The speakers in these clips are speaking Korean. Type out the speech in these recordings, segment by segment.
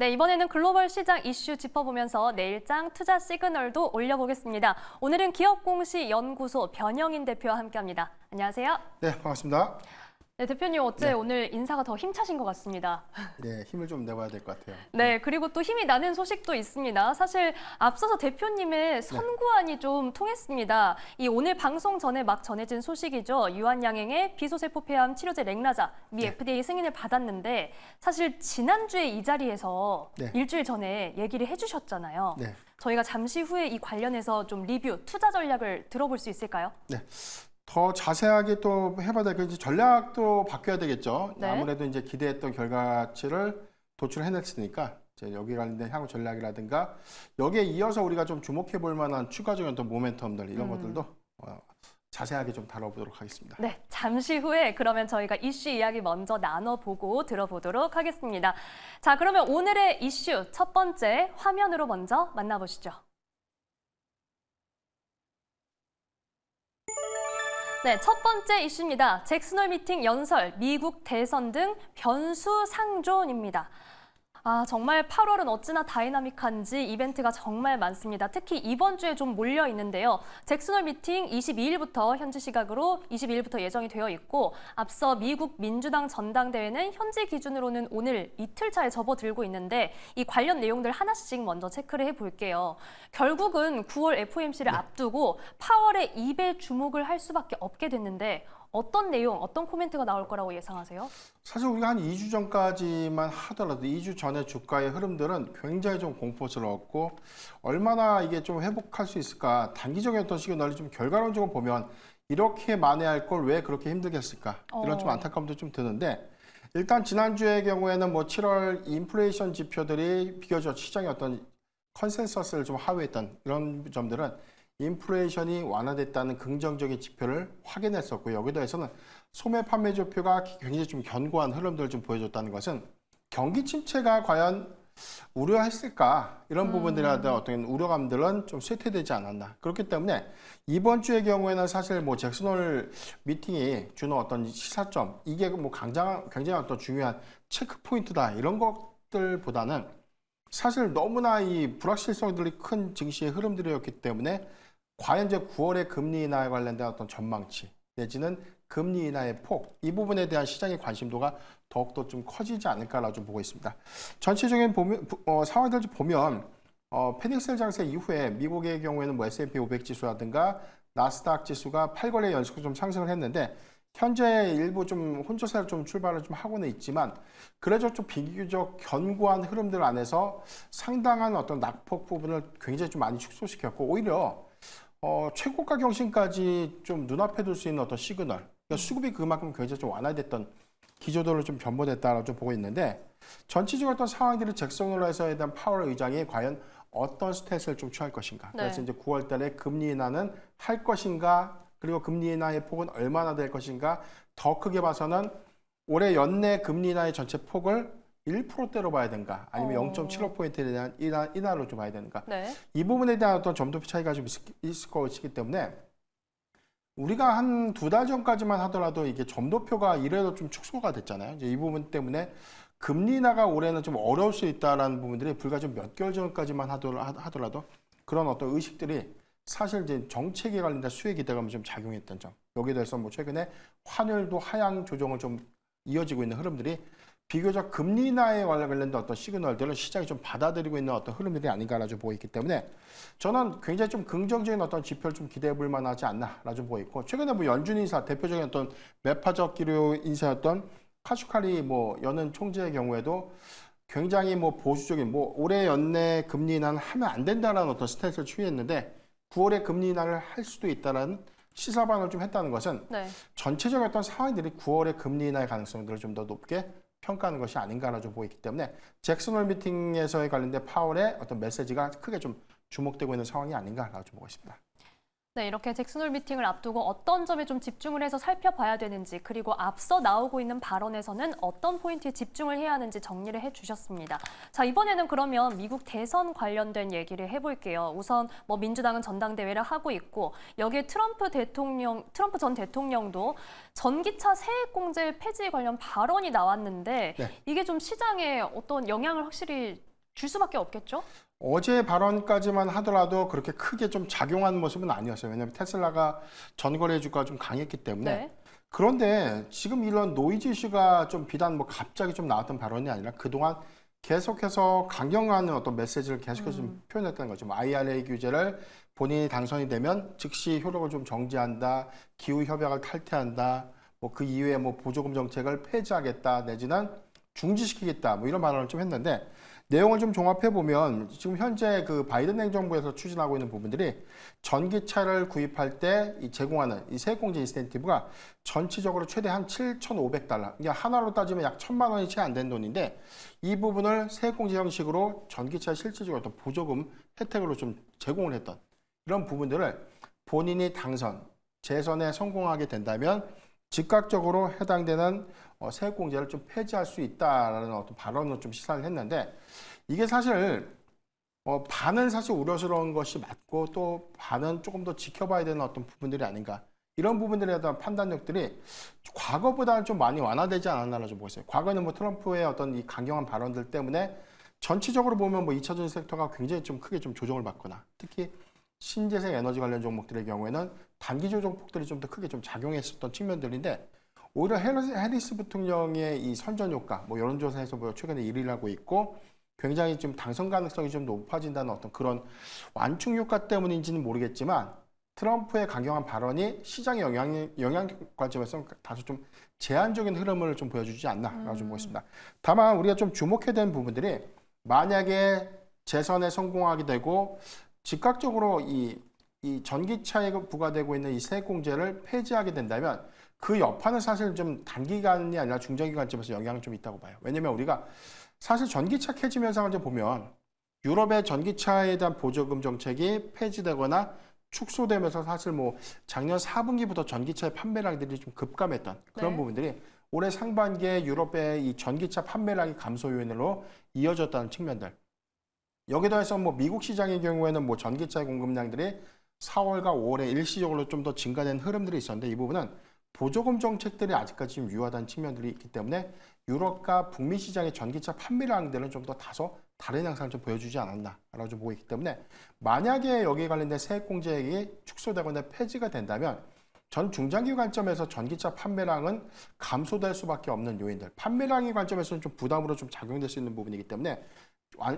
네, 이번에는 글로벌 시장 이슈 짚어보면서 내일장 투자 시그널도 올려보겠습니다. 오늘은 기업공시연구소 변영인 대표와 함께합니다. 안녕하세요. 네, 반갑습니다. 네, 대표님 어째 오늘 인사가 더 힘차신 것 같습니다. 네, 힘을 좀 내봐야 될 것 같아요. 네, 그리고 또 힘이 나는 소식도 있습니다. 사실 앞서서 대표님의 선구안이 좀 통했습니다. 이 오늘 방송 전에 막 전해진 소식이죠. 유한양행의 비소세포 폐암 치료제 렉나자 미 FDA 승인을 받았는데 사실 지난주에 이 자리에서 일주일 전에 얘기를 해주셨잖아요. 네. 저희가 잠시 후에 이 관련해서 좀 리뷰, 투자 전략을 들어볼 수 있을까요? 네. 더 자세하게 또 해봐야 될 게 이제 전략도 바뀌어야 되겠죠. 네. 아무래도 이제 기대했던 결과치를 도출해냈으니까 이제 여기 관련된 향후 전략이라든가 여기에 이어서 우리가 좀 주목해 볼 만한 추가적인 어떤 모멘텀들 이런 것들도 자세하게 좀 다뤄보도록 하겠습니다. 네, 잠시 후에 그러면 저희가 이슈 이야기 먼저 나눠보고 들어보도록 하겠습니다. 자, 그러면 오늘의 이슈 첫 번째 화면으로 먼저 만나보시죠. 네, 첫 번째 이슈입니다. 잭슨홀 미팅 연설, 미국 대선 등 변수 상존입니다. 정말 8월은 어찌나 다이나믹한지 이벤트가 정말 많습니다. 특히 이번 주에 좀 몰려 있는데요. 잭슨홀 미팅 22일부터 현지 시각으로 22일부터 예정이 되어 있고 앞서 미국 민주당 전당대회는 현지 기준으로는 오늘 이틀 차에 접어들고 있는데 이 관련 내용들 하나씩 먼저 체크를 해볼게요. 결국은 9월 FOMC를 앞두고 파월의 입에 주목을 할 수밖에 없게 됐는데 어떤 내용, 어떤 코멘트가 나올 거라고 예상하세요? 사실 우리가 한 2주 전까지만 하더라도 2주 전의 주가의 흐름들은 굉장히 좀 공포스러웠고 얼마나 이게 좀 회복할 수 있을까 단기적인 어떤 시그널이 좀 결과론적으로 보면 이렇게 만회할 걸 왜 그렇게 힘들게 했을까 이런 좀 안타까움도 좀 드는데 일단 지난주의 경우에는 뭐 7월 인플레이션 지표들이 비교적 시장의 어떤 컨센서스를 좀 하회했던 이런 점들은 인플레이션이 완화됐다는 긍정적인 지표를 확인했었고 여기에 더해서는 소매 판매 지표가 굉장히 좀 견고한 흐름들을 좀 보여줬다는 것은 경기 침체가 과연 우려했을까 이런 부분들이라든 어떤 우려감들은 좀 쇠퇴되지 않았나 그렇기 때문에 이번 주의 경우에는 사실 뭐 잭슨홀 미팅이 주는 어떤 시사점 이게 뭐 굉장히 어떤 중요한 체크 포인트다 이런 것들보다는 사실 너무나 이 불확실성들이 큰 증시의 흐름들이었기 때문에 과연 이제 9월의 금리 인하에 관련된 어떤 전망치 내지는 금리 인하의 폭 이 부분에 대한 시장의 관심도가 더욱더 좀 커지지 않을까라고 좀 보고 있습니다. 전체적인 상황들 보면 페닉셀 장세 이후에 미국의 경우에는 뭐 S&P 500 지수라든가 나스닥 지수가 8거래 연속 좀 상승을 했는데 현재 일부 좀 혼조세를 좀 출발을 좀 하고는 있지만 그래도 좀 비교적 견고한 흐름들 안에서 상당한 어떤 낙폭 부분을 굉장히 좀 많이 축소시켰고 오히려 최고가 경신까지 좀 눈앞에 둘 수 있는 어떤 시그널 그러니까 수급이 그만큼 굉장히 좀 완화됐던 기조들을 좀 변모됐다라고 좀 보고 있는데 전체적인 어떤 상황들이 잭슨홀에서에 대한 파월 의장이 과연 어떤 스탠스를 좀 취할 것인가 그래서 이제 9월 달에 금리 인하는 할 것인가 그리고 금리 인하의 폭은 얼마나 될 것인가 더 크게 봐서는 올해 연내 금리 인하의 전체 폭을 1%대로 봐야 되는가 아니면 0.75포인트에 대한 인하로 좀 봐야 되는가 이 부분에 대한 어떤 점도 차이가 좀 있을 것이기 때문에 우리가 한 2달 전까지만 하더라도 이게 점도표가 이래도 좀 축소가 됐잖아요. 이제 이 부분 때문에 금리 인하가 올해는 좀 어려울 수 있다라는 부분들이 불과 좀 몇 개월 전까지만 하더라도 그런 어떤 의식들이 사실 이제 정책에 관련된 수혜 기대감을 좀 작용했던 점. 여기에 대해서 뭐 최근에 환율도 하향 조정을 좀 이어지고 있는 흐름들이 비교적 금리 인하에 관련된 어떤 시그널들을 시장이 좀 받아들이고 있는 어떤 흐름들이 아닌가라고 보고 있기 때문에 저는 굉장히 좀 긍정적인 어떤 지표를 좀 기대해 볼 만하지 않나라고 좀 보고 있고 최근에 뭐 연준 인사 대표적인 어떤 매파적 기류 인사였던 카슈카리 뭐 연은 총재의 경우에도 굉장히 뭐 보수적인 뭐 올해 연내 금리 인하는 하면 안 된다라는 어떤 스탠스를 취했는데 9월에 금리 인하를 할 수도 있다라는 시사 반응을 좀 했다는 것은 전체적인 어떤 상황들이 9월에 금리 인하의 가능성들을 좀 더 높게 평가하는 것이 아닌가라고 좀 보이기 때문에 잭슨홀 미팅에서의 관련된 파월의 어떤 메시지가 크게 좀 주목되고 있는 상황이 아닌가라고 좀 보고 있습니다. 네, 이렇게 잭슨홀 미팅을 앞두고 어떤 점에 좀 집중을 해서 살펴봐야 되는지 그리고 앞서 나오고 있는 발언에서는 어떤 포인트에 집중을 해야 하는지 정리를 해주셨습니다. 자, 이번에는 그러면 미국 대선 관련된 얘기를 해볼게요. 우선 뭐 민주당은 전당대회를 하고 있고 여기에 트럼프 전 대통령도 전기차 세액공제 폐지 관련 발언이 나왔는데 이게 좀 시장에 어떤 영향을 확실히 줄 수밖에 없겠죠? 어제 발언까지만 하더라도 그렇게 크게 좀 작용한 모습은 아니었어요. 왜냐하면 테슬라가 전거래 주가가 좀 강했기 때문에. 네. 그런데 지금 이런 노이즈 이슈가 좀 비단 뭐 갑자기 좀 나왔던 발언이 아니라 그동안 계속해서 강경한 어떤 메시지를 계속해서 좀 표현했다는 거죠. 뭐 IRA 규제를 본인이 당선이 되면 즉시 효력을 좀 정지한다, 기후 협약을 탈퇴한다, 뭐 그 이후에 뭐 보조금 정책을 폐지하겠다 내지는 중지시키겠다 뭐 이런 발언을 좀 했는데 내용을 좀 종합해 보면 지금 현재 그 바이든 행정부에서 추진하고 있는 부분들이 전기차를 구입할 때 이 제공하는 이 세액공제 인센티브가 전체적으로 최대 한 7,500달러, 그러니까 하나로 따지면 약 1,000만 원이 채 안 된 돈인데 이 부분을 세액공제 형식으로 전기차 실질적으로 어떤 보조금 혜택으로 좀 제공을 했던 이런 부분들을 본인이 당선, 재선에 성공하게 된다면 즉각적으로 해당되는 세액공제를 좀 폐지할 수 있다라는 어떤 발언을 좀 시사를 했는데 이게 사실 반은 사실 우려스러운 것이 맞고 또 반은 조금 더 지켜봐야 되는 어떤 부분들이 아닌가 이런 부분들에 대한 판단력들이 과거보다는 좀 많이 완화되지 않았나라 좀 보고 있어요. 과거에는 뭐 트럼프의 어떤 이 강경한 발언들 때문에 전체적으로 보면 뭐 2차 전지 섹터가 굉장히 좀 크게 좀 조정을 받거나 특히 신재생 에너지 관련 종목들의 경우에는 단기 조정폭들이 좀 더 크게 좀 작용했었던 측면들인데 오히려 해리스 부통령의 이 선전 효과, 뭐 여론조사에서 뭐 최근에 1위를 하고 있고 굉장히 좀 당선 가능성이 좀 높아진다는 어떤 그런 완충 효과 때문인지는 모르겠지만 트럼프의 강경한 발언이 시장의 영향 관점에서 다소 좀 제한적인 흐름을 좀 보여주지 않나라고 좀 보겠습니다. 다만 우리가 좀 주목해야 되는 부분들이 만약에 재선에 성공하게 되고 즉각적으로 이 전기차에 부과되고 있는 이 세액공제를 폐지하게 된다면 그 여파는 사실 좀 단기간이 아니라 중장기관점에서 영향이 좀 있다고 봐요. 왜냐면 우리가 사실 전기차 캐즘 현상을 좀 보면 유럽의 전기차에 대한 보조금 정책이 폐지되거나 축소되면서 사실 뭐 작년 4분기부터 전기차의 판매량들이 좀 급감했던 그런 네. 부분들이 올해 상반기에 유럽의 이 전기차 판매량이 감소 요인으로 이어졌다는 측면들. 여기에 더해서 뭐 미국 시장의 경우에는 뭐 전기차 공급량들이 4월과 5월에 일시적으로 좀 더 증가된 흐름들이 있었는데 이 부분은 보조금 정책들이 아직까지 좀 유효하다는 측면들이 있기 때문에 유럽과 북미 시장의 전기차 판매량들은 좀 더 다소 다른 양상을 좀 보여주지 않았나라고 좀 보고 있기 때문에 만약에 여기에 관련된 세액 공제액이 축소되거나 폐지가 된다면 전 중장기 관점에서 전기차 판매량은 감소될 수밖에 없는 요인들, 판매량의 관점에서는 좀 부담으로 좀 작용될 수 있는 부분이기 때문에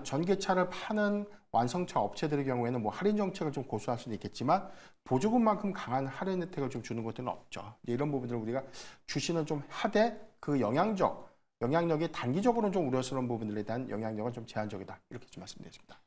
전기차를 파는 완성차 업체들의 경우에는 뭐 할인 정책을 좀 고수할 수는 있겠지만 보조금만큼 강한 할인 혜택을 좀 주는 것들은 없죠. 이런 부분들을 우리가 주시는 좀 하되 그 영향력이 단기적으로는 좀 우려스러운 부분들에 대한 영향력은 좀 제한적이다. 이렇게 좀 말씀드리겠습니다.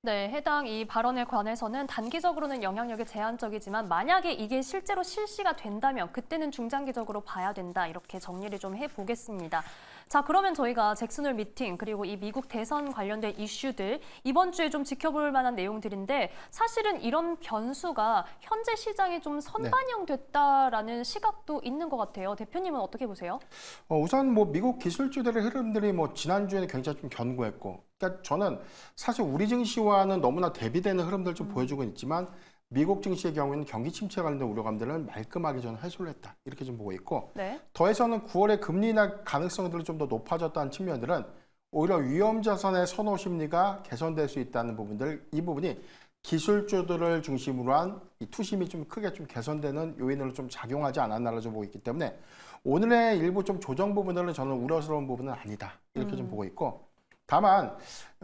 네, 해당 이 발언에 관해서는 단기적으로는 영향력이 제한적이지만 만약에 이게 실제로 실시가 된다면 그때는 중장기적으로 봐야 된다. 이렇게 정리를 좀 해보겠습니다. 자, 그러면 저희가 잭슨홀 미팅 그리고 이 미국 대선 관련된 이슈들 이번 주에 좀 지켜볼 만한 내용들인데 사실은 이런 변수가 현재 시장에 좀 선반영됐다라는 시각도 있는 것 같아요. 대표님은 어떻게 보세요? 우선 뭐 미국 기술주들의 흐름들이 뭐 지난주에는 굉장히 좀 견고했고, 그러니까 저는 사실 우리 증시와는 너무나 대비되는 흐름들을 좀 보여주고 있지만 미국 증시의 경우에는 경기 침체 관련된 우려감들은 말끔하게 저는 해소를 했다. 이렇게 좀 보고 있고, 네. 더해서는 9월에 금리 인하 가능성들이 좀 더 높아졌다는 측면들은 오히려 위험 자산의 선호 심리가 개선될 수 있다는 부분들, 이 부분이 기술주들을 중심으로 한 이 투심이 좀 크게 좀 개선되는 요인으로 좀 작용하지 않았나를 좀 보고 있기 때문에 오늘의 일부 좀 조정 부분들은 저는 우려스러운 부분은 아니다. 이렇게 좀 보고 있고, 다만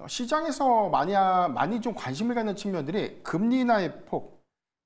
시장에서 많이 좀 관심을 갖는 측면들이 금리 인하의 폭,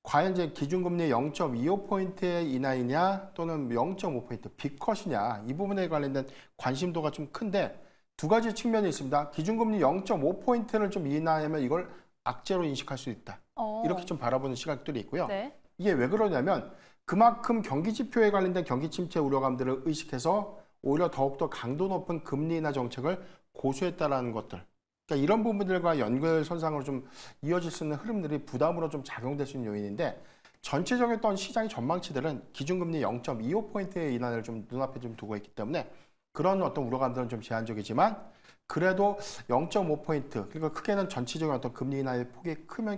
과연 이제 기준금리 0.25포인트의 인하이냐 또는 0.5포인트 빅컷이냐 이 부분에 관련된 관심도가 좀 큰데 두 가지 측면이 있습니다. 기준금리 0.5포인트를 좀 인하하면 이걸 악재로 인식할 수 있다. 이렇게 좀 바라보는 시각들이 있고요. 네. 이게 왜 그러냐면 그만큼 경기 지표에 관련된 경기 침체 우려감들을 의식해서 오히려 더욱더 강도 높은 금리 인하 정책을 고수했다라는 것들. 그러니까 이런 부분들과 연결선상으로 좀 이어질 수 있는 흐름들이 부담으로 좀 작용될 수 있는 요인인데 전체적인 어떤 시장의 전망치들은 기준금리 0.25포인트의 인하를 좀 눈앞에 좀 두고 있기 때문에 그런 어떤 우려감들은 좀 제한적이지만 그래도 0.5포인트 그리고 크게는 전체적인 어떤 금리 인하의 폭이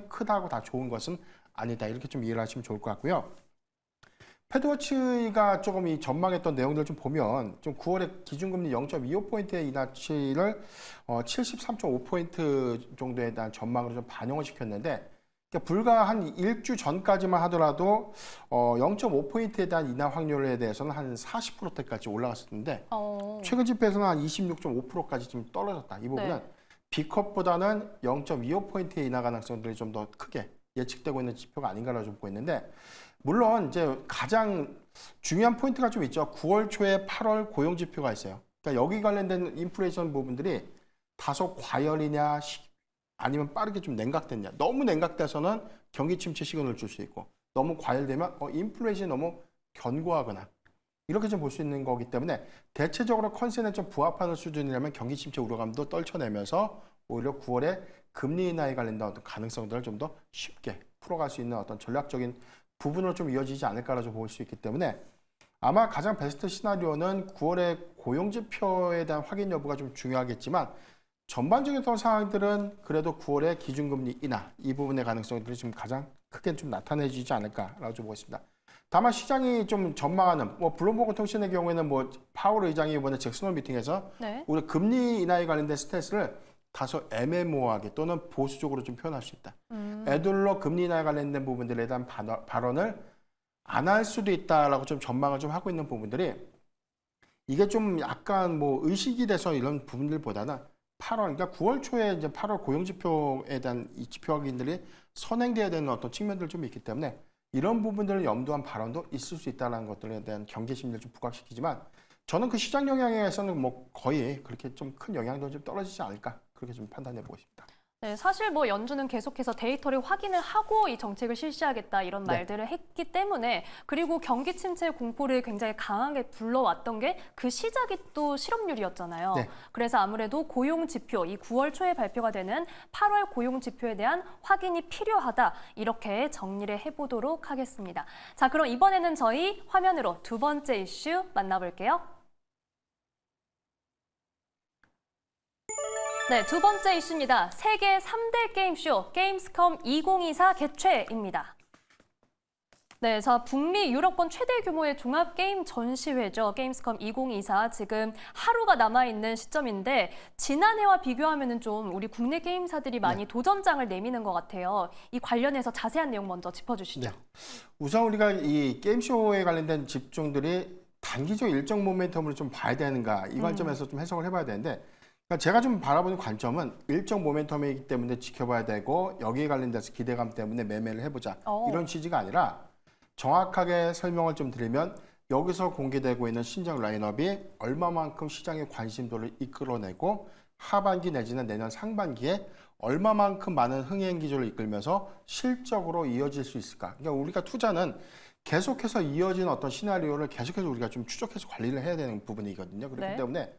크다고 다 좋은 것은 아니다. 이렇게 좀 이해를 하시면 좋을 것 같고요. 패드워치가 조금 이 전망했던 내용들 좀 보면 좀 9월에 기준금리 0.25포인트의 인하치를 73.5포인트 정도에 대한 전망으로 좀 반영을 시켰는데 그러니까 불과 한 일주 전까지만 하더라도 0.5포인트에 대한 인하 확률에 대해서는 한 40%대까지 올라갔었는데 최근 집회에서는 한 26.5%까지 좀 떨어졌다. 이 부분은 네. B컵보다는 0.25포인트의 인하 가능성들이 좀 더 크게 예측되고 있는 지표가 아닌가라고 좀 보고 있는데 물론 이제 가장 중요한 포인트가 좀 있죠. 9월 초에 8월 고용 지표가 있어요. 그러니까 여기 관련된 인플레이션 부분들이 다소 과열이냐 아니면 빠르게 좀 냉각됐냐. 너무 냉각돼서는 경기 침체 시그널을 줄 수 있고 너무 과열되면 인플레이션이 너무 견고하거나 이렇게 좀 볼 수 있는 거기 때문에 대체적으로 컨센에 좀 부합하는 수준이라면 경기 침체 우려감도 떨쳐내면서 오히려 9월에 금리 인하에 관련된 어떤 가능성들을 좀 더 쉽게 풀어갈 수 있는 어떤 전략적인 부분으로 좀 이어지지 않을까라고 볼 수 있기 때문에 아마 가장 베스트 시나리오는 9월의 고용 지표에 대한 확인 여부가 좀 중요하겠지만 전반적인 어떤 상황들은 그래도 9월의 기준금리 인하 이 부분의 가능성들이 지금 가장 크게 좀 나타내지지 않을까라고 좀 보고 있습니다. 다만 시장이 좀 전망하는 뭐 블룸버그 통신의 경우에는 뭐 파월 의장이 이번에 잭슨홀 미팅에서 네. 우리 금리 인하에 관련된 스탠스를 다소 애매모호하게 또는 보수적으로 좀 표현할 수 있다. 애둘러 금리 인하에 관련된 부분들에 대한 발언을 안 할 수도 있다라고 좀 전망을 좀 하고 있는 부분들이 이게 좀 약간 뭐 의식이 돼서 이런 부분들보다는 8월, 그러니까 9월 초에 이제 8월 고용 지표에 대한 이 지표 확인들이 선행돼야 되는 어떤 측면들 좀 있기 때문에 이런 부분들을 염두한 발언도 있을 수 있다는 것들에 대한 경계심을 좀 부각시키지만 저는 그 시장 영향에서는 뭐 거의 그렇게 좀 큰 영향도 좀 떨어지지 않을까 그렇게 좀 판단해 보고 있습니다. 네, 사실 뭐 연준은 계속해서 데이터를 확인을 하고 이 정책을 실시하겠다 이런 네. 말들을 했기 때문에 그리고 경기 침체 공포를 굉장히 강하게 불러왔던 게 그 시작이 또 실업률이었잖아요. 네. 그래서 아무래도 고용 지표, 이 9월 초에 발표가 되는 8월 고용 지표에 대한 확인이 필요하다 이렇게 정리를 해보도록 하겠습니다. 자, 그럼 이번에는 저희 화면으로 두 번째 이슈 만나볼게요. 네, 두 번째 이슈입니다. 세계 3대 게임쇼 게임스컴 2024 개최입니다. 네, 자, 북미 유럽권 최대 규모의 종합 게임 전시회죠. 게임스컴 2024 지금 하루가 남아있는 시점인데 지난해와 비교하면은 좀 우리 국내 게임사들이 많이 도전장을 내미는 것 같아요. 이 관련해서 자세한 내용 먼저 짚어주시죠. 네. 우선 우리가 이 게임쇼에 관련된 집중들이 단기적 일정 모멘텀으로 좀 봐야 되는가 이 관점에서 좀 해석을 해봐야 되는데 그러니까 제가 좀 바라보는 관점은 일정 모멘텀이기 때문에 지켜봐야 되고 여기에 관련돼서 기대감 때문에 매매를 해보자 이런 취지가 아니라 정확하게 설명을 좀 드리면 여기서 공개되고 있는 신작 라인업이 얼마만큼 시장의 관심도를 이끌어내고 하반기 내지는 내년 상반기에 얼마만큼 많은 흥행 기조를 이끌면서 실적으로 이어질 수 있을까. 그러니까 우리가 투자는 계속해서 이어지는 어떤 시나리오를 계속해서 우리가 좀 추적해서 관리를 해야 되는 부분이거든요. 그렇기 네. 때문에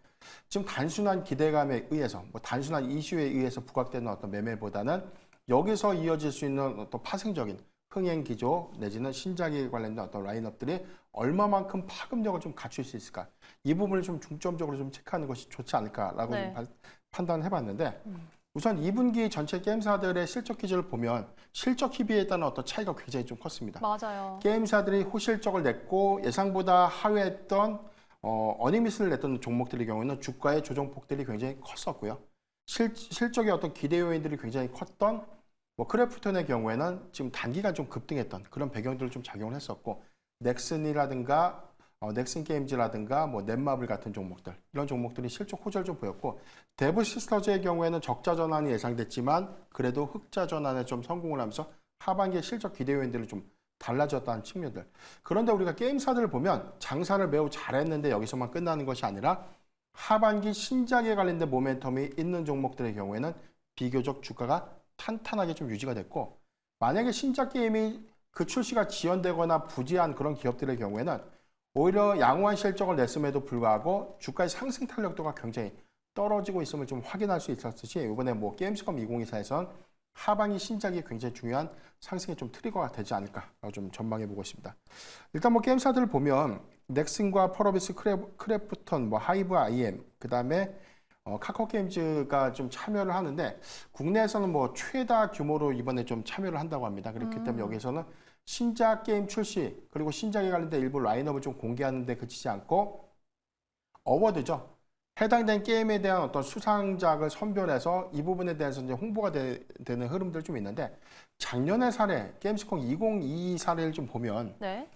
지금 단순한 기대감에 의해서 뭐 단순한 이슈에 의해서 부각되는 어떤 매매보다는 여기서 이어질 수 있는 어떤 파생적인 흥행 기조 내지는 신작에 관련된 어떤 라인업들이 얼마만큼 파급력을 좀 갖출 수 있을까 이 부분을 좀 중점적으로 좀 체크하는 것이 좋지 않을까라고 네. 좀 판단을 해봤는데 우선 2분기 전체 게임사들의 실적 기조를 보면 실적 희비에 따른 어떤 차이가 굉장히 좀 컸습니다. 맞아요. 게임사들이 호실적을 냈고 예상보다 하회했던 어닝미스를 냈던 종목들의 경우에는 주가의 조정폭들이 굉장히 컸었고요. 실적의 어떤 기대 요인들이 굉장히 컸던 뭐 크래프톤의 경우에는 지금 단기간 좀 급등했던 그런 배경들을 좀 작용을 했었고 넥슨이라든가 넥슨 게임즈라든가 뭐 넷마블 같은 종목들 이런 종목들이 실적 호전을 좀 보였고 데브 시스터즈의 경우에는 적자 전환이 예상됐지만 그래도 흑자 전환에 좀 성공을 하면서 하반기에 실적 기대 요인들을 좀 달라졌다는 측면들. 그런데 우리가 게임사들을 보면 장사를 매우 잘했는데 여기서만 끝나는 것이 아니라 하반기 신작에 관련된 모멘텀이 있는 종목들의 경우에는 비교적 주가가 탄탄하게 좀 유지가 됐고 만약에 신작 게임이 그 출시가 지연되거나 부지한 그런 기업들의 경우에는 오히려 양호한 실적을 냈음에도 불구하고 주가의 상승 탄력도가 굉장히 떨어지고 있음을 좀 확인할 수 있었듯이 이번에 뭐 게임스컴 2024에서는 하반기 신작이 굉장히 중요한 상승의 좀 트리거가 되지 않을까 좀 전망해 보고 있습니다. 일단 뭐 게임사들을 보면 넥슨과 펄어비스, 크래프톤, 뭐 하이브 IM, 그 다음에 카카오 게임즈가 좀 참여를 하는데 국내에서는 뭐 최다 규모로 이번에 좀 참여를 한다고 합니다. 그렇기 때문에 여기서는 신작 게임 출시 그리고 신작에 관련된 일부 라인업을 좀 공개하는 데 그치지 않고 어워드죠. 해당된 게임에 대한 어떤 수상작을 선별해서 이 부분에 대해서 이제 홍보가 되는 흐름들 좀 있는데 작년의 사례 게임스콤 2022 사례를 좀 보면 네.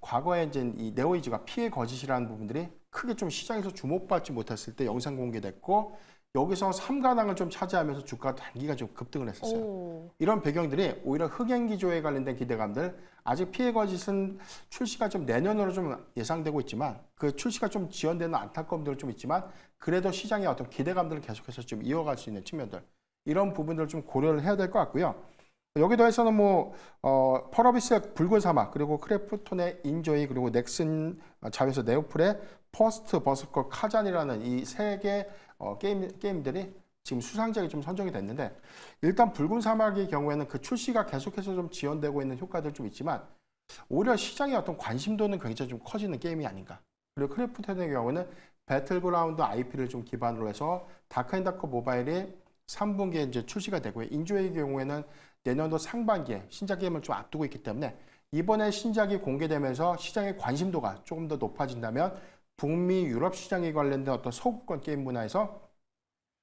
과거에 이제 이 네오이즈가 피해 거짓이라는 부분들이 크게 좀 시장에서 주목받지 못했을 때 영상 공개됐고 여기서 3관왕을 좀 차지하면서 주가 단기가 좀 급등을 했었어요. 오. 이런 배경들이 오히려 흥행 기조에 관련된 기대감들 아직 피해 거짓은 출시가 좀 내년으로 좀 예상되고 있지만 그 출시가 좀 지연되는 안타까움들은 좀 있지만 그래도 시장의 어떤 기대감들을 계속해서 좀 이어갈 수 있는 측면들 이런 부분들을 좀 고려를 해야 될 것 같고요. 여기 더해서는 펄어비스의 붉은 사막 그리고 크래프톤의 인조이 그리고 넥슨 자회사 네오플의 퍼스트 버스커 카잔이라는 이 세 개 게임들이 지금 수상작이 좀 선정이 됐는데 일단 붉은 사막의 경우에는 그 출시가 계속해서 좀 지연되고 있는 효과들 좀 있지만 오히려 시장의 어떤 관심도는 굉장히 좀 커지는 게임이 아닌가. 그리고 크래프톤의 경우는 배틀그라운드 IP를 좀 기반으로 해서 다크앤다크 모바일이 3분기에 이제 출시가 되고요. 인조의 경우에는 내년도 상반기에 신작 게임을 좀 앞두고 있기 때문에 이번에 신작이 공개되면서 시장의 관심도가 조금 더 높아진다면 북미 유럽 시장에 관련된 어떤 서구권 게임 문화에서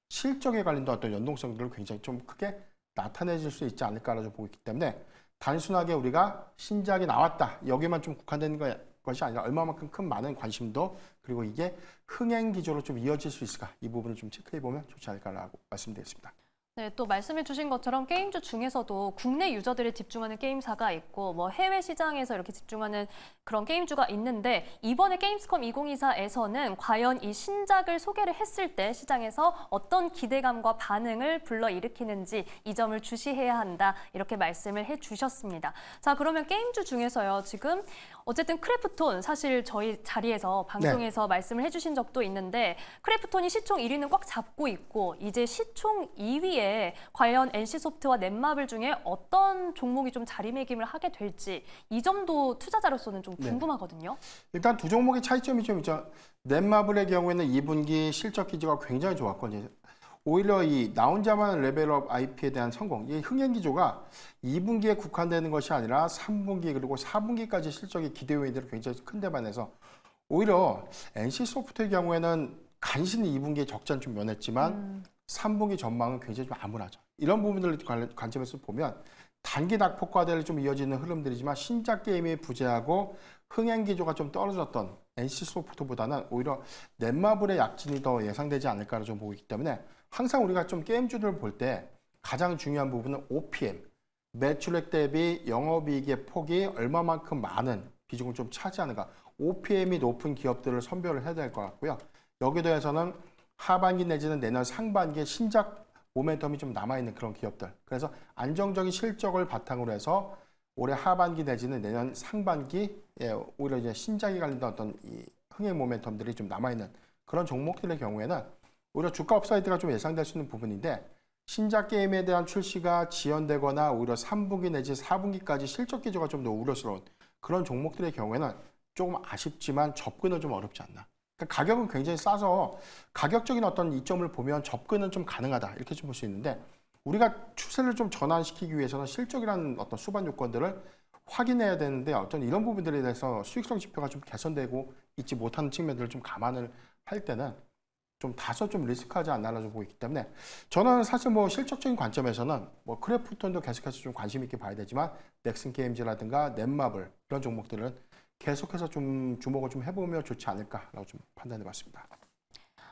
실적에 관련된 어떤 연동성들을 굉장히 좀 크게 나타내질 수 있지 않을까라고 보고 있기 때문에 단순하게 우리가 신작이 나왔다 여기만 좀 국한된 것이 아니라 얼마만큼 큰 많은 관심도 그리고 이게 흥행 기조로 좀 이어질 수 있을까 이 부분을 좀 체크해 보면 좋지 않을까라고 말씀드리겠습니다. 네, 또 말씀해 주신 것처럼 게임주 중에서도 국내 유저들이 집중하는 게임사가 있고 해외 시장에서 이렇게 집중하는 그런 게임주가 있는데 이번에 게임스컴 2024에서는 과연 이 신작을 소개를 했을 때 시장에서 어떤 기대감과 반응을 불러일으키는지 이 점을 주시해야 한다 이렇게 말씀을 해주셨습니다. 자, 그러면 게임주 중에서요 지금 어쨌든 크래프톤 사실 저희 자리에서 방송에서 말씀을 해주신 적도 있는데 크래프톤이 시총 1위는 꽉 잡고 있고 이제 시총 2위에 과연 NC소프트와 넷마블 중에 어떤 종목이 좀 자리매김을 하게 될지 이 점도 투자자로서는 좀 궁금하거든요. 일단 두 종목의 차이점이 좀 있죠. 넷마블의 경우에는 2분기 실적 기조가 굉장히 좋았고 이제 오히려 이 나 혼자만 레벨업 IP에 대한 성공, 이 흥행 기조가 2분기에 국한되는 것이 아니라 3분기 그리고 4분기까지 실적이 기대 요인들이 굉장히 큰데 반해서 오히려 NC소프트의 경우에는 간신히 2분기에 적자는 좀 면했지만 3분기 전망은 굉장히 좀 암울하죠. 이런 부분들을 관점에서 보면 단기 낙폭과대를 좀 이어지는 흐름들이지만 신작 게임이 부재하고 흥행 기조가 좀 떨어졌던 NC소프트보다는 오히려 넷마블의 약진이 더 예상되지 않을까를 좀 보고 있기 때문에 항상 우리가 좀 게임주들을 볼 때 가장 중요한 부분은 OPM, 매출액 대비 영업이익의 폭이 얼마만큼 많은 비중을 좀 차지하는가. OPM이 높은 기업들을 선별을 해야 될 것 같고요. 여기에 대해서는 하반기 내지는 내년 상반기에 신작 모멘텀이 좀 남아있는 그런 기업들. 그래서 안정적인 실적을 바탕으로 해서 올해 하반기 내지는 내년 상반기에 오히려 이제 신작에 관련된 어떤 이 흥행 모멘텀들이 좀 남아있는 그런 종목들의 경우에는 오히려 주가 업사이드가 좀 예상될 수 있는 부분인데 신작 게임에 대한 출시가 지연되거나 오히려 3분기 내지 4분기까지 실적 기조가 좀 더 우려스러운 그런 종목들의 경우에는 조금 아쉽지만 접근은 좀 어렵지 않나. 그러니까 가격은 굉장히 싸서 가격적인 어떤 이점을 보면 접근은 좀 가능하다 이렇게 좀 볼 수 있는데 우리가 추세를 좀 전환시키기 위해서는 실적이라는 어떤 수반 요건들을 확인해야 되는데 어떤 이런 부분들에 대해서 수익성 지표가 좀 개선되고 있지 못하는 측면들을 좀 감안을 할 때는 좀 다소 좀 리스크하지 않나라고 보고 있기 때문에 저는 사실 실적적인 관점에서는 크래프톤도 계속해서 좀 관심 있게 봐야 되지만 넥슨 게임즈라든가 넷마블 이런 종목들은 계속해서 좀 주목을 좀 해보면 좋지 않을까라고 좀 판단해봤습니다.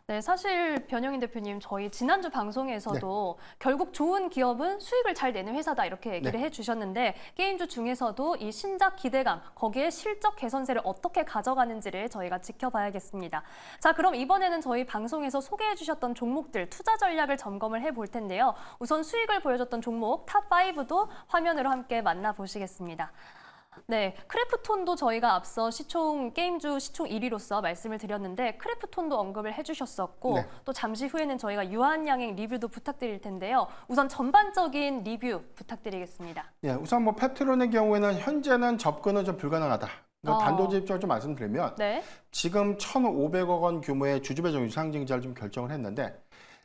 네, 사실 변영인 대표님 저희 지난주 방송에서도 결국 좋은 기업은 수익을 잘 내는 회사다 이렇게 얘기를 해주셨는데 게임주 중에서도 이 신작 기대감 거기에 실적 개선세를 어떻게 가져가는지를 저희가 지켜봐야겠습니다. 자, 그럼 이번에는 저희 방송에서 소개해 주셨던 종목들 투자 전략을 점검을 해볼 텐데요. 우선 수익을 보여줬던 종목 탑5도 화면으로 함께 만나보시겠습니다. 네, 크래프톤도 저희가 앞서 게임주 시총 1위로서 말씀을 드렸는데 크래프톤도 언급을 해주셨었고 또 잠시 후에는 저희가 유한양행 리뷰도 부탁드릴 텐데요. 우선 전반적인 리뷰 부탁드리겠습니다. 예, 우선 페트론의 경우에는 현재는 접근은 좀 불가능하다. 단도직입적으로 좀 말씀드리면 지금 1,500억 원 규모의 주주배정 유상증자를 좀 결정을 했는데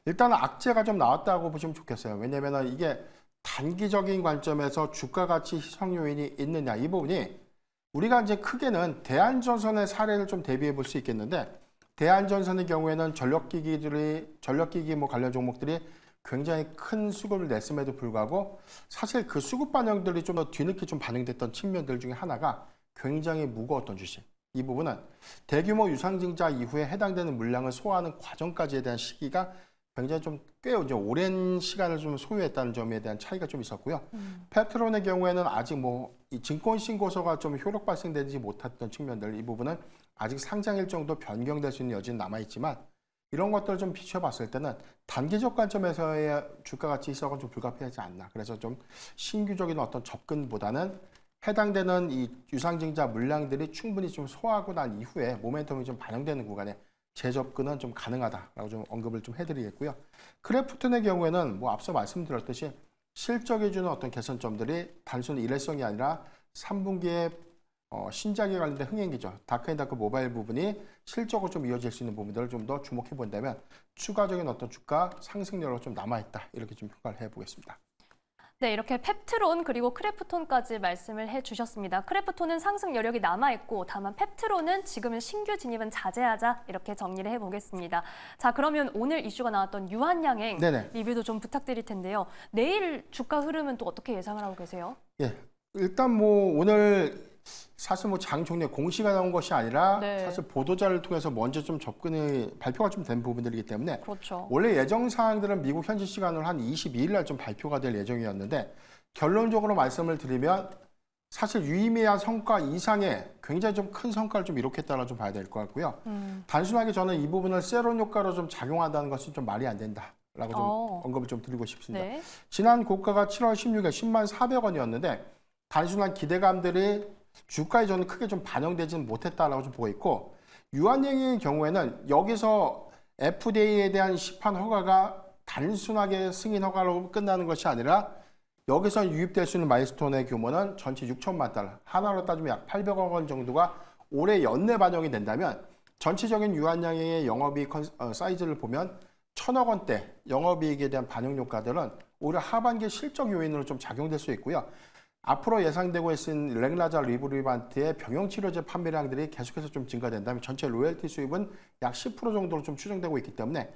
일단은 악재가 좀 나왔다고 보시면 좋겠어요. 왜냐하면 이게 단기적인 관점에서 주가 가치 희석 요인이 있느냐 이 부분이 우리가 이제 크게는 대한전선의 사례를 좀 대비해 볼 수 있겠는데 대한전선의 경우에는 전력기기 뭐 관련 종목들이 굉장히 큰 수급을 냈음에도 불구하고 사실 그 수급 반영들이 좀 더 뒤늦게 좀 반영됐던 측면들 중에 하나가 굉장히 무거웠던 주식. 이 부분은 대규모 유상증자 이후에 해당되는 물량을 소화하는 과정까지에 대한 시기가 굉장히 좀 꽤 이제 오랜 시간을 좀 소요했다는 점에 대한 차이가 좀 있었고요. 페트론의 경우에는 아직 뭐 이 증권 신고서가 좀 효력 발생되지 못했던 측면들 이 부분은 아직 상장 일정도 변경될 수 있는 여지는 남아 있지만 이런 것들을 좀 비춰봤을 때는 단기적 관점에서의 주가 가치 희석은 좀 불가피하지 않나. 그래서 좀 신규적인 어떤 접근보다는 해당되는 이 유상증자 물량들이 충분히 좀 소화하고 난 이후에 모멘텀이 좀 반영되는 구간에 재접근은 좀 가능하다라고 좀 언급을 좀 해드리겠고요. 크래프톤의 경우에는 뭐 앞서 말씀드렸듯이 실적이 주는 어떤 개선점들이 단순 일회성이 아니라 3분기에 신작에 관련된 흥행기죠. 다크앤다크 모바일 부분이 실적으로 좀 이어질 수 있는 부분들을 좀 더 주목해 본다면 추가적인 어떤 주가 상승력으로 좀 남아있다. 이렇게 좀 평가를 해보겠습니다. 네, 이렇게 펩트론 그리고 크래프톤까지 말씀을 해주셨습니다. 크래프톤은 상승 여력이 남아있고 다만 펩트론은 지금은 신규 진입은 자제하자 이렇게 정리를 해보겠습니다. 자, 그러면 오늘 이슈가 나왔던 유한양행 네네. 리뷰도 좀 부탁드릴 텐데요. 내일 주가 흐름은 또 어떻게 예상을 하고 계세요? 예, 일단 뭐 오늘 사실 뭐 장 종료에 공시가 나온 것이 아니라 네. 사실 보도자를 통해서 먼저 좀 접근이 발표가 좀 된 부분들이기 때문에 그렇죠. 원래 예정 사항들은 미국 현지 시간으로 한 22일 날 좀 발표가 될 예정이었는데 결론적으로 말씀을 드리면 사실 유의미한 성과 이상의 굉장히 좀 큰 성과를 좀 이룩했다라 좀 봐야 될 것 같고요. 단순하게 저는 이 부분을 세론 효과로 좀 작용한다는 것은 좀 말이 안 된다라고 좀 언급을 좀 드리고 싶습니다. 네. 지난 고가가 7월 16일 10만 400원이었는데 단순한 기대감들이 주가에 저는 크게 좀 반영되지는 못했다라고 좀 보고 있고 유한행의 경우에는 여기서 FDA에 대한 시판 허가가 단순하게 승인 허가로 끝나는 것이 아니라 여기서 유입될 수 있는 마일스톤의 규모는 전체 6천만 달러, 하나로 따지면 약 800억 원 정도가 올해 연내 반영이 된다면 전체적인 유한양행의 영업이익 사이즈를 보면 1,000억 원대 영업이익에 대한 반영 효과들은 오히려 하반기 실적 요인으로 좀 작용될 수 있고요. 앞으로 예상되고 있는 랭라자 리브리반트의 병용치료제 판매량들이 계속해서 좀 증가된다면 전체 로열티 수입은 약 10% 정도로 좀 추정되고 있기 때문에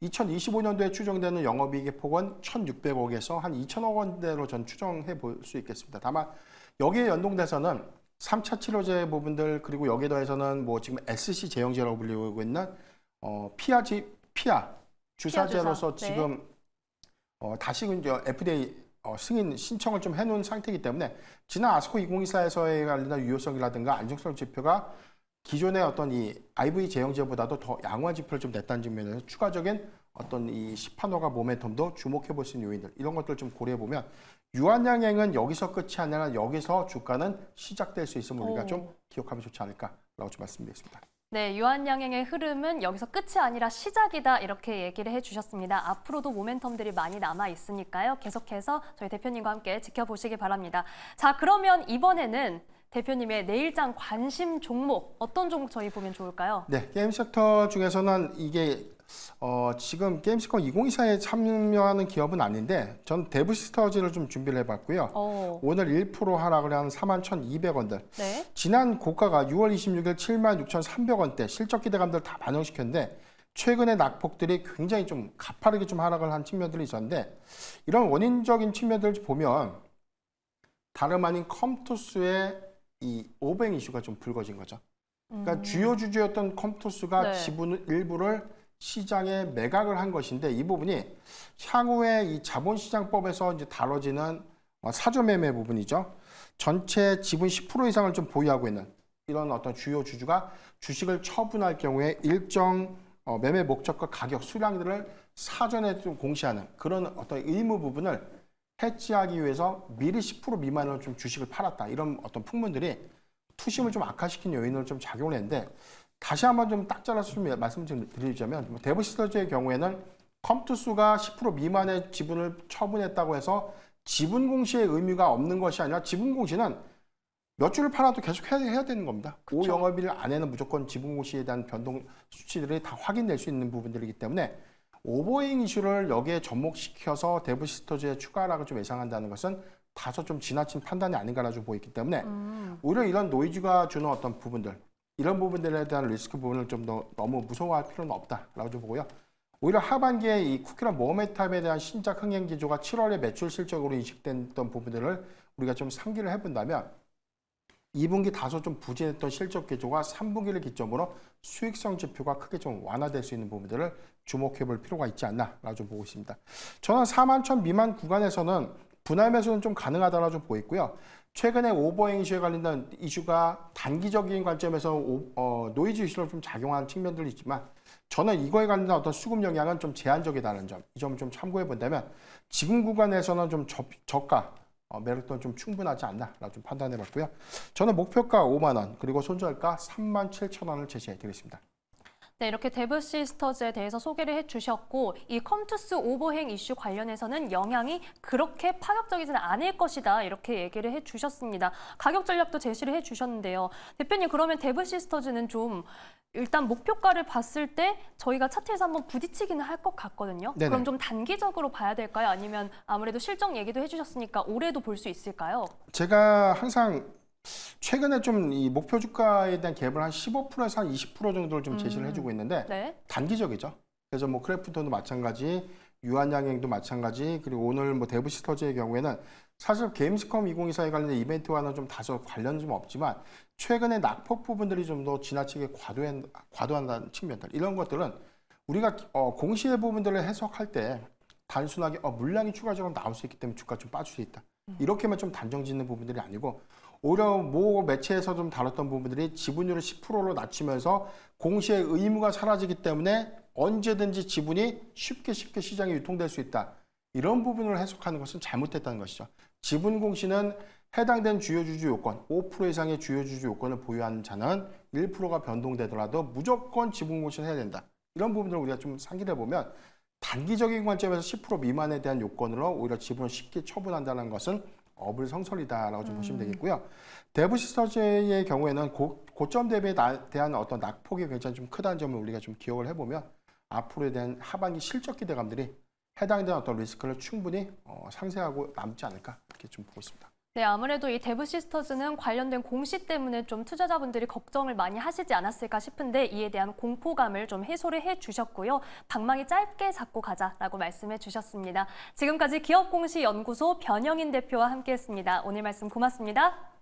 2025년도에 추정되는 영업이익의 폭은 1,600억에서 한 2,000억 원대로 전 추정해 볼 수 있겠습니다. 다만 여기에 연동돼서는 3차 치료제 부분들 그리고 여기에 더해서는 뭐 지금 SC 제형제라고 불리고 있는 피아 주사제로서 네. 지금 다시 이제 FDA 승인 신청을 좀 해놓은 상태이기 때문에 지난 아스코 2024에서의 관련한 유효성이라든가 안정성 지표가 기존의 어떤 이 IV 제형제보다도 더 양호한 지표를 좀 냈다는 측면에서 추가적인 어떤 이 시판허가 모멘텀도 주목해 볼 수 있는 요인들 이런 것들 좀 고려해 보면 유한양행은 여기서 끝이 아니라 여기서 주가는 시작될 수 있음을 우리가 좀 기억하면 좋지 않을까라고 좀 말씀드리겠습니다. 네, 유한양행의 흐름은 여기서 끝이 아니라 시작이다 이렇게 얘기를 해주셨습니다. 앞으로도 모멘텀들이 많이 남아 있으니까요. 계속해서 저희 대표님과 함께 지켜보시기 바랍니다. 자, 그러면 이번에는 대표님의 내일장 관심 종목 어떤 종목 저희 보면 좋을까요? 네, 게임 섹터 중에서는 이게 지금 게임스컴 2024에 참여하는 기업은 아닌데 전 데브시스터즈를 좀 준비를 해봤고요. 오늘 1% 하락을 한 41,200원들. 네. 지난 고가가 6월 26일 76,300원대 실적 기대감들 다 반영시켰는데 최근의 낙폭들이 굉장히 좀 가파르게 좀 하락을 한 측면들이 있었는데 이런 원인적인 측면들을 보면 다름 아닌 컴투스의 이 오뱅 이슈가 좀 불거진 거죠. 그러니까 주요 주주였던 컴투스가 네. 지분 일부를 시장에 매각을 한 것인데 이 부분이 향후에 이 자본시장법에서 이제 다뤄지는 사조 매매 부분이죠. 전체 지분 10% 이상을 좀 보유하고 있는 이런 어떤 주요 주주가 주식을 처분할 경우에 일정 매매 목적과 가격 수량들을 사전에 좀 공시하는 그런 어떤 의무 부분을 해지하기 위해서 미리 10% 미만으로 좀 주식을 팔았다. 이런 어떤 풍문들이 투심을 좀 악화시킨 요인으로 좀 작용을 했는데 다시 한번 좀 딱 잘라서 좀 말씀 좀 드리자면 데브시스터즈의 경우에는 컴투스가 10% 미만의 지분을 처분했다고 해서 지분 공시의 의미가 없는 것이 아니라 지분 공시는 몇 주를 팔아도 계속 해야 되는 겁니다. 그쵸. 5 영업일 안에는 무조건 지분 공시에 대한 변동 수치들이 다 확인될 수 있는 부분들이기 때문에 오버행 이슈를 여기에 접목시켜서 데브 시스터즈의 추가 하락을 좀 예상한다는 것은 다소 좀 지나친 판단이 아닌가라고 좀 보이기 때문에 오히려 이런 노이즈가 주는 어떤 부분들, 이런 부분들에 대한 리스크 부분을 좀 더 너무 무서워할 필요는 없다라고 좀 보고요. 오히려 하반기에 이 쿠키런 모멘텀에 대한 신작 흥행 기조가 7월에 매출 실적으로 인식됐던 부분들을 우리가 좀 상기를 해본다면 2분기 다소 좀 부진했던 실적 기조가 3분기를 기점으로 수익성 지표가 크게 좀 완화될 수 있는 부분들을 주목해 볼 필요가 있지 않나라고 좀 보고 있습니다. 저는 4만 천 미만 구간에서는 분할 매수는 좀 가능하다라고 좀 보이고요. 최근에 오버행 이슈에 관련된 이슈가 단기적인 관점에서 노이즈 이슈로 좀 작용하는 측면들이 있지만 저는 이거에 관련된 어떤 수급 영향은 좀 제한적이다는 점, 이 점을 좀 참고해 본다면 지금 구간에서는 좀 저가 매력도는 좀 충분하지 않나라고 좀 판단해 봤고요. 저는 목표가 5만 원, 그리고 손절가 3만 7천 원을 제시해 드리겠습니다. 네, 이렇게 데브 시스터즈에 대해서 소개를 해주셨고 이 컴투스 오버행 이슈 관련해서는 영향이 그렇게 파격적이지는 않을 것이다 이렇게 얘기를 해주셨습니다. 가격 전략도 제시를 해주셨는데요. 대표님 그러면 데브 시스터즈는 좀 일단 목표가를 봤을 때 저희가 차트에서 한번 부딪히기는 할 것 같거든요. 네네. 그럼 좀 단기적으로 봐야 될까요? 아니면 아무래도 실적 얘기도 해주셨으니까 올해도 볼 수 있을까요? 제가 항상 최근에 좀 이 목표 주가에 대한 갭을 한 15%에서 한 20% 정도를 좀 제시를 해주고 있는데 네. 단기적이죠. 그래서 뭐 크래프톤도 마찬가지, 유한양행도 마찬가지, 그리고 오늘 뭐 데브시스터즈의 경우에는 사실 게임스컴 2024에 관련된 이벤트와는 좀 다소 관련은 좀 없지만 최근에 낙폭 부분들이 좀 더 지나치게 과도한다는 측면들, 이런 것들은 우리가 공시의 부분들을 해석할 때 단순하게 물량이 추가적으로 나올 수 있기 때문에 주가 좀 빠질 수 있다. 이렇게만 좀 단정 짓는 부분들이 아니고 오히려 모 매체에서 좀 다뤘던 부분들이 지분율을 10%로 낮추면서 공시의 의무가 사라지기 때문에 언제든지 지분이 쉽게 시장에 유통될 수 있다. 이런 부분을 해석하는 것은 잘못됐다는 것이죠. 지분 공시는 해당된 주요 주주 요건, 5% 이상의 주요 주주 요건을 보유한 자는 1%가 변동되더라도 무조건 지분 공시를 해야 된다. 이런 부분들을 우리가 좀 상기해 보면 단기적인 관점에서 10% 미만에 대한 요건으로 오히려 지분을 쉽게 처분한다는 것은 어불성설이다라고 좀 보시면 되겠고요. 데브시스터즈의 경우에는 고점 대비에 대한 어떤 낙폭이 굉장히 좀 크다는 점을 우리가 좀 기억을 해보면 앞으로에 대한 하반기 실적 기대감들이 해당되는 어떤 리스크를 충분히 상쇄하고 남지 않을까 이렇게 좀 보고 있습니다. 네, 아무래도 이 데브 시스터즈는 관련된 공시 때문에 좀 투자자분들이 걱정을 많이 하시지 않았을까 싶은데 이에 대한 공포감을 좀 해소를 해주셨고요. 방망이 짧게 잡고 가자라고 말씀해 주셨습니다. 지금까지 기업공시연구소 변영인 대표와 함께했습니다. 오늘 말씀 고맙습니다.